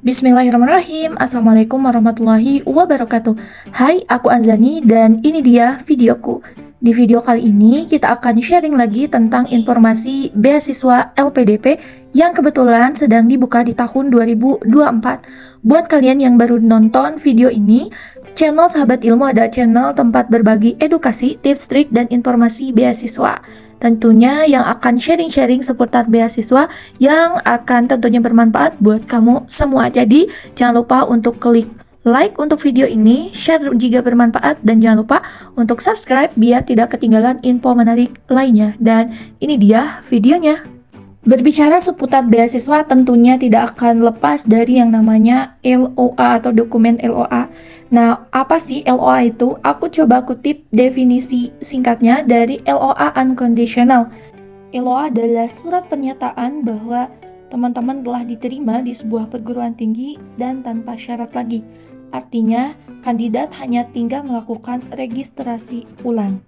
Bismillahirrahmanirrahim. Assalamualaikum warahmatullahi wabarakatuh. Hai, aku Anzani dan ini dia videoku. Di video kali ini kita akan sharing lagi tentang informasi beasiswa LPDP yang kebetulan sedang dibuka di tahun 2024. Buat kalian yang baru nonton video ini, channel Sahabat Ilmu ada channel tempat berbagi edukasi, tips, trik, dan informasi beasiswa. Tentunya yang akan sharing-sharing seputar beasiswa yang akan tentunya bermanfaat buat kamu semua. Jadi jangan lupa untuk klik like untuk video ini, share jika bermanfaat, dan jangan lupa untuk subscribe biar tidak ketinggalan info menarik lainnya. Dan ini dia videonya. Berbicara seputar beasiswa tentunya tidak akan lepas dari yang namanya LOA atau dokumen LOA. Nah, apa sih LOA itu? Aku coba kutip definisi singkatnya dari LOA Unconditional. LOA adalah surat pernyataan bahwa teman-teman telah diterima di sebuah perguruan tinggi dan tanpa syarat lagi. Artinya, kandidat hanya tinggal melakukan registrasi ulang.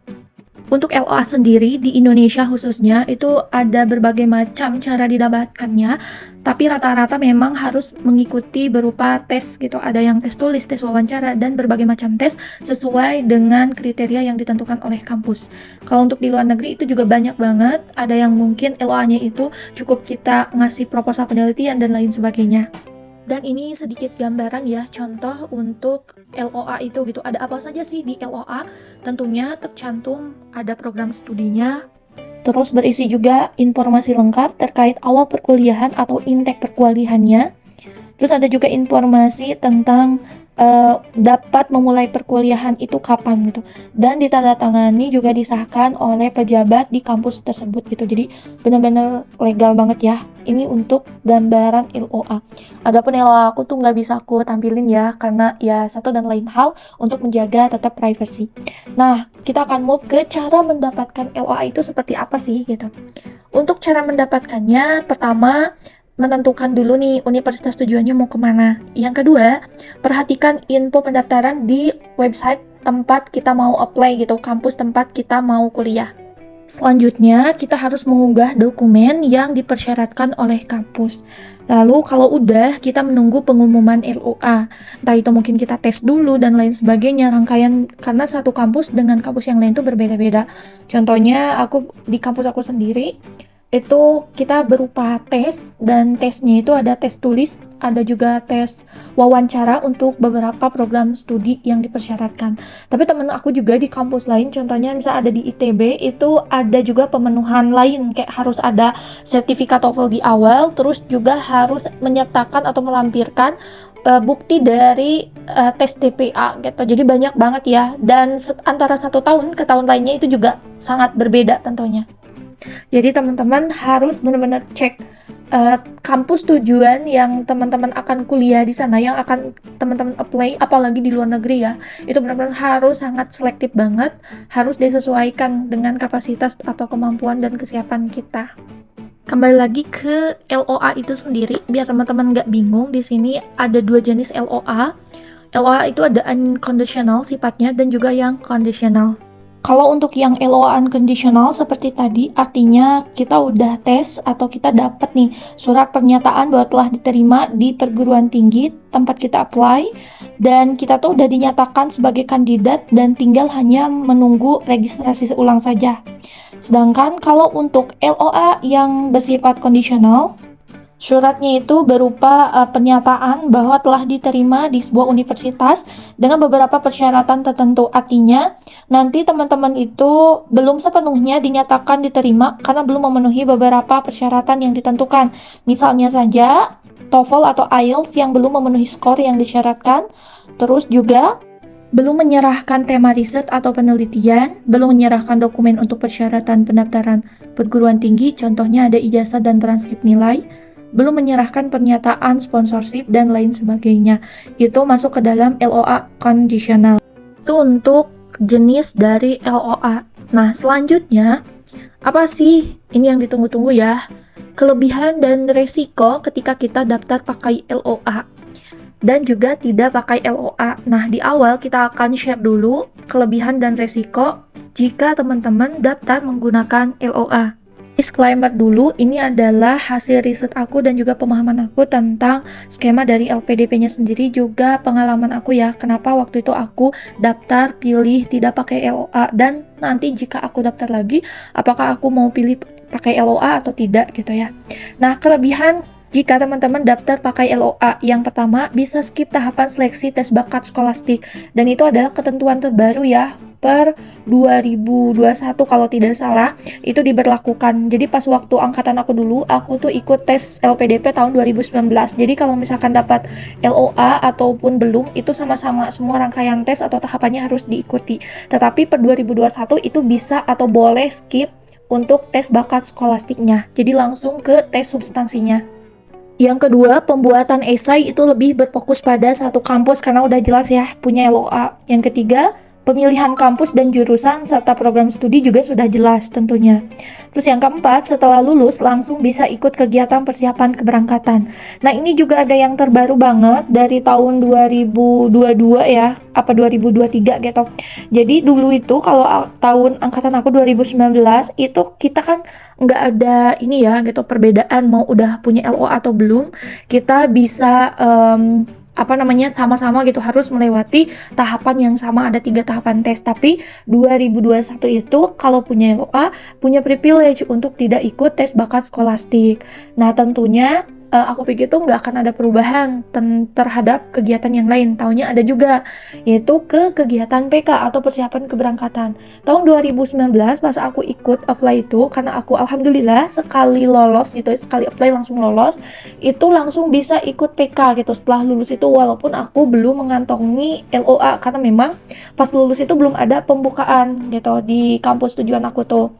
Untuk LOA sendiri di Indonesia khususnya itu ada berbagai macam cara didapatkannya, tapi rata-rata memang harus mengikuti berupa tes gitu. Ada yang tes tulis, tes wawancara, dan berbagai macam tes sesuai dengan kriteria yang ditentukan oleh kampus. Kalau untuk di luar negeri itu juga banyak banget, ada yang mungkin LOA-nya itu cukup kita ngasih proposal penelitian dan lain sebagainya. Dan ini sedikit gambaran ya, contoh untuk LOA itu gitu. Ada apa saja sih di LOA? Tentunya tercantum ada program studinya, terus berisi juga informasi lengkap terkait awal perkuliahan atau intake perkuliahannya. Terus ada juga informasi tentang dapat memulai perkuliahan itu kapan gitu. Dan ditandatangani juga disahkan oleh pejabat di kampus tersebut gitu. Jadi benar-benar legal banget ya. Ini untuk gambaran LOA. Adapun LOA aku tuh nggak bisa aku tampilin ya, karena ya satu dan lain hal untuk menjaga tetap privacy. Nah, kita akan move ke cara mendapatkan LOA itu seperti apa sih gitu. Untuk cara mendapatkannya, pertama menentukan dulu nih universitas tujuannya mau kemana. Yang kedua, perhatikan info pendaftaran di website tempat kita mau apply gitu, kampus tempat kita mau kuliah. Selanjutnya, kita harus mengunggah dokumen yang dipersyaratkan oleh kampus. Lalu kalau udah, kita menunggu pengumuman LOA. Entah itu mungkin kita tes dulu dan lain sebagainya, rangkaian, karena satu kampus dengan kampus yang lain tuh berbeda-beda. Contohnya, aku di kampus aku sendiri, itu kita berupa tes, dan tesnya itu ada tes tulis, ada juga tes wawancara untuk beberapa program studi yang dipersyaratkan. Tapi temen aku juga di kampus lain, contohnya misal ada di ITB, itu ada juga pemenuhan lain, kayak harus ada sertifikat TOEFL di awal, terus juga harus menyertakan atau melampirkan bukti dari tes TPA gitu. Jadi banyak banget ya, dan antara satu tahun ke tahun lainnya itu juga sangat berbeda tentunya. Jadi teman-teman harus benar-benar cek kampus tujuan yang teman-teman akan kuliah di sana, yang akan teman-teman apply, apalagi di luar negeri ya. Itu benar-benar harus sangat selektif banget, harus disesuaikan dengan kapasitas atau kemampuan dan kesiapan kita. Kembali lagi ke LOA itu sendiri, biar teman-teman nggak bingung. Di sini ada dua jenis LOA. LOA itu ada unconditional sifatnya dan juga yang conditional. Kalau untuk yang LOA unconditional seperti tadi, artinya kita udah tes atau kita dapat nih surat pernyataan bahwa telah diterima di perguruan tinggi tempat kita apply, dan kita tuh udah dinyatakan sebagai kandidat dan tinggal hanya menunggu registrasi ulang saja. Sedangkan kalau untuk LOA yang bersifat kondisional, suratnya itu berupa pernyataan bahwa telah diterima di sebuah universitas dengan beberapa persyaratan tertentu. Artinya, nanti teman-teman itu belum sepenuhnya dinyatakan diterima karena belum memenuhi beberapa persyaratan yang ditentukan. Misalnya saja, TOEFL atau IELTS yang belum memenuhi skor yang disyaratkan, terus juga belum menyerahkan tema riset atau penelitian, belum menyerahkan dokumen untuk persyaratan pendaftaran perguruan tinggi, contohnya ada ijazah dan transkrip nilai, belum menyerahkan pernyataan sponsorship dan lain sebagainya. Itu masuk ke dalam LOA conditional. Itu untuk jenis dari LOA. Nah, selanjutnya apa sih ini yang ditunggu-tunggu ya? Kelebihan dan resiko ketika kita daftar pakai LOA dan juga tidak pakai LOA. Nah, di awal kita akan share dulu kelebihan dan resiko jika teman-teman daftar menggunakan LOA. Disclaimer dulu, ini adalah hasil riset aku dan juga pemahaman aku tentang skema dari LPDP-nya sendiri, juga pengalaman aku ya, kenapa waktu itu aku daftar pilih tidak pakai LOA, dan nanti jika aku daftar lagi, apakah aku mau pilih pakai LOA atau tidak gitu ya. Nah, kelebihan jika teman-teman daftar pakai LOA, yang pertama bisa skip tahapan seleksi tes bakat skolastik, dan itu adalah ketentuan terbaru ya, per 2021 kalau tidak salah itu diberlakukan. Jadi pas waktu angkatan aku dulu, aku tuh ikut tes LPDP tahun 2019. Jadi kalau misalkan dapat LOA ataupun belum, itu sama-sama semua rangkaian tes atau tahapannya harus diikuti. Tetapi per 2021 itu bisa atau boleh skip untuk tes bakat skolastiknya. Jadi langsung ke tes substansinya. Yang kedua, pembuatan esai itu lebih berfokus pada satu kampus karena udah jelas ya punya LOA. Yang ketiga, pemilihan kampus dan jurusan serta program studi juga sudah jelas tentunya. Terus yang keempat, setelah lulus langsung bisa ikut kegiatan persiapan keberangkatan. Nah, ini juga ada yang terbaru banget dari tahun 2022 ya, apa 2023 gitu. Jadi dulu itu kalau tahun angkatan aku 2019 itu kita kan nggak ada ini ya gitu perbedaan mau udah punya LOA atau belum, kita bisa sama-sama gitu harus melewati tahapan yang sama, ada 3 tahapan tes. Tapi 2021 itu kalau punya LOA punya privilege untuk tidak ikut tes bakat skolastik. Nah, tentunya aku pikir tuh nggak akan ada perubahan terhadap kegiatan yang lain. Taunya ada juga, yaitu ke kegiatan PK atau persiapan keberangkatan. Tahun 2019 pas aku ikut apply itu, karena aku alhamdulillah sekali lolos gitu, sekali apply langsung lolos, itu langsung bisa ikut PK gitu setelah lulus itu, walaupun aku belum mengantongi LOA karena memang pas lulus itu belum ada pembukaan gitu di kampus tujuan aku tuh.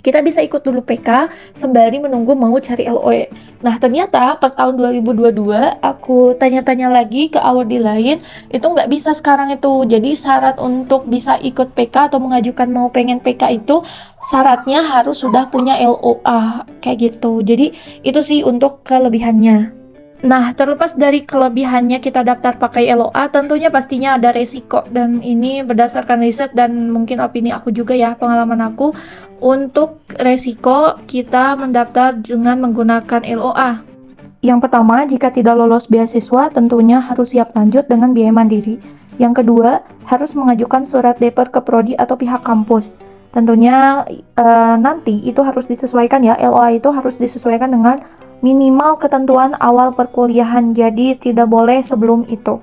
Kita bisa ikut dulu PK sembari menunggu mau cari LOE. Nah, ternyata per tahun 2022 aku tanya-tanya lagi ke awardee lain, itu nggak bisa sekarang itu. Jadi syarat untuk bisa ikut PK atau mengajukan mau pengen PK itu syaratnya harus sudah punya LOA kayak gitu. Jadi itu sih untuk kelebihannya. Nah, terlepas dari kelebihannya kita daftar pakai LOA, tentunya pastinya ada resiko, dan ini berdasarkan riset dan mungkin opini aku juga ya, pengalaman aku. Untuk resiko kita mendaftar dengan menggunakan LOA, yang pertama, jika tidak lolos beasiswa, tentunya harus siap lanjut dengan biaya mandiri. Yang kedua, harus mengajukan surat DPR ke prodi atau pihak kampus. Tentunya nanti itu harus disesuaikan ya, LOA itu harus disesuaikan dengan minimal ketentuan awal perkuliahan, jadi tidak boleh sebelum itu.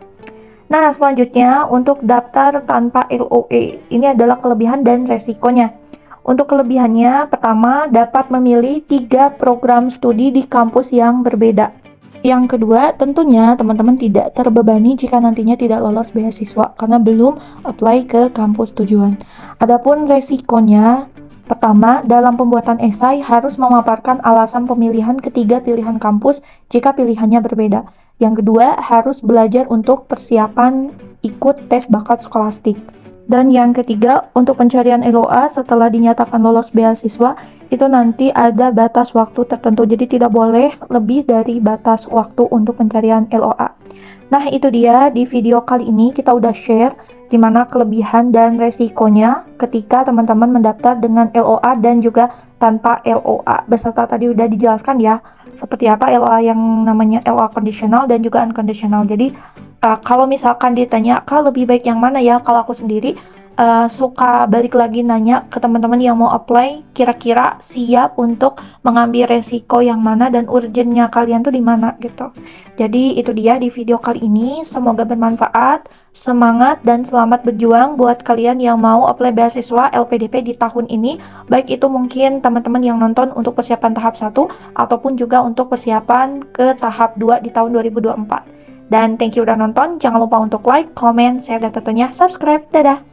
Nah, selanjutnya untuk daftar tanpa LOE, ini adalah kelebihan dan resikonya. Untuk kelebihannya, pertama, dapat memilih 3 program studi di kampus yang berbeda. Yang kedua, tentunya teman-teman tidak terbebani jika nantinya tidak lolos beasiswa karena belum apply ke kampus tujuan. Adapun resikonya, pertama, dalam pembuatan esai harus memaparkan alasan pemilihan ketiga pilihan kampus jika pilihannya berbeda. Yang kedua, harus belajar untuk persiapan ikut tes bakat skolastik. Dan yang ketiga, untuk pencarian LOA setelah dinyatakan lolos beasiswa, itu nanti ada batas waktu tertentu. Jadi tidak boleh lebih dari batas waktu untuk pencarian LOA. Nah, itu dia di video kali ini kita udah share gimana kelebihan dan resikonya ketika teman-teman mendaftar dengan LOA dan juga tanpa LOA. Beserta tadi udah dijelaskan ya, seperti apa LOA yang namanya LOA conditional dan juga unconditional. Jadi, kalau misalkan ditanya, Kak lebih baik yang mana ya? Kalau aku sendiri suka balik lagi nanya ke teman-teman yang mau apply, kira-kira siap untuk mengambil resiko yang mana dan urgentnya kalian tuh di mana gitu. Jadi itu dia di video kali ini, semoga bermanfaat, semangat dan selamat berjuang buat kalian yang mau apply beasiswa LPDP di tahun ini, baik itu mungkin teman-teman yang nonton untuk persiapan tahap 1 ataupun juga untuk persiapan ke tahap 2 di tahun 2024. Dan thank you udah nonton, jangan lupa untuk like, comment, share, dan tentunya subscribe. Dadah!